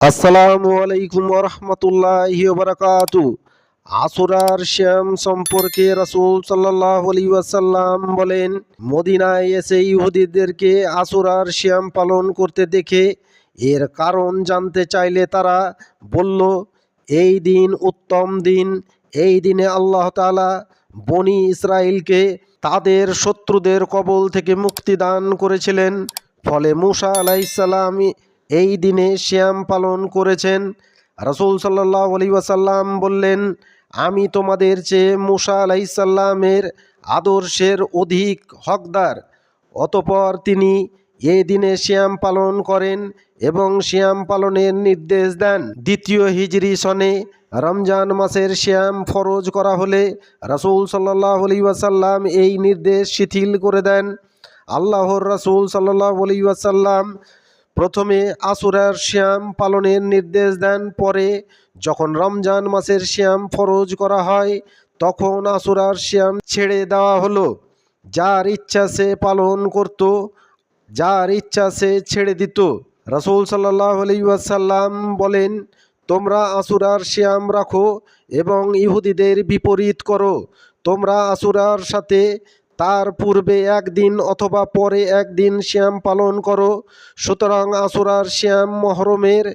আসসালামু আলাইকুম ওরহমতুল্লাহি ওবারাকাতু। আসুরার শ্যাম সম্পর্কে রাসূল সাল্লাল্লাহু আলাইহি ওয়াসাল্লাম বলেন, মদিনায় এসে ইহুদিদেরকে আসুরার শ্যাম পালন করতে দেখে এর কারণ জানতে চাইলে তারা বলল, এই দিন উত্তম দিন। এই দিনে আল্লাহ তাআলা বনি ইসরাইলকে তাদের শত্রুদের কবল থেকে মুক্তি দান করেছিলেন। ফলে মূসা আলাইহিস সালাম এই দিনে সিয়াম পালন করেছেন। রাসূল সাল্লাল্লাহু আলাইহি ওয়াসাল্লাম বললেন, আমি তোমাদের চেয়ে মূসা আলাইহিস সালামের আদর্শের অধিক হকদার। অতঃপর তিনি এই দিনে সিয়াম পালন করেন এবং সিয়াম পালনের নির্দেশ দেন। দ্বিতীয় হিজরি সনে রমজান মাসের সিয়াম ফরজ করা হলে রাসূল সাল্লাল্লাহু আলাইহি ওয়াসাল্লাম এই নির্দেশ শিথিল করে দেন। আল্লাহর রাসূল সাল্লাল্লাহু আলাইহি ওয়াসাল্লাম প্রথমে আশুরার সিয়াম পালনের নির্দেশ দেন। পরে যখন রমজান মাসের সিয়াম ফরজ করা হয় তখন আশুরার সিয়াম ছেড়ে দেওয়া হলো। যার ইচ্ছা সে পালন করত, যার ইচ্ছা সে ছেড়ে দিত। রাসূল সাল্লাল্লাহু আলাইহি ওয়াসাল্লাম বলেন, তোমরা আশুরার সিয়াম রাখো এবং ইহুদিদের বিপরীত করো। তোমরা আশুরার সাথে তার পূর্বে একদিন অথবা পরে একদিন সিয়াম পালন করো। সুতরাং আশুরার সিয়াম মহরমের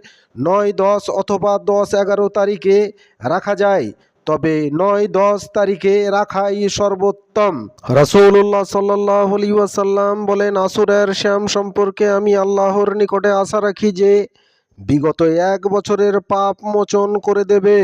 9, 10 অথবা 10, 11 তারিখে রাখা যায়, তবে 9, 10 তারিখে রাখাই সর্বোত্তম। রাসূলুল্লাহ সাল্লাল্লাহু আলাইহি ওয়াসাল্লাম বলেন, আশুরার সিয়াম সম্পর্কে আমি আল্লাহর নিকটে আশা রাখি যে বিগত 1 বছরের পাপ মোচন করে দেবে।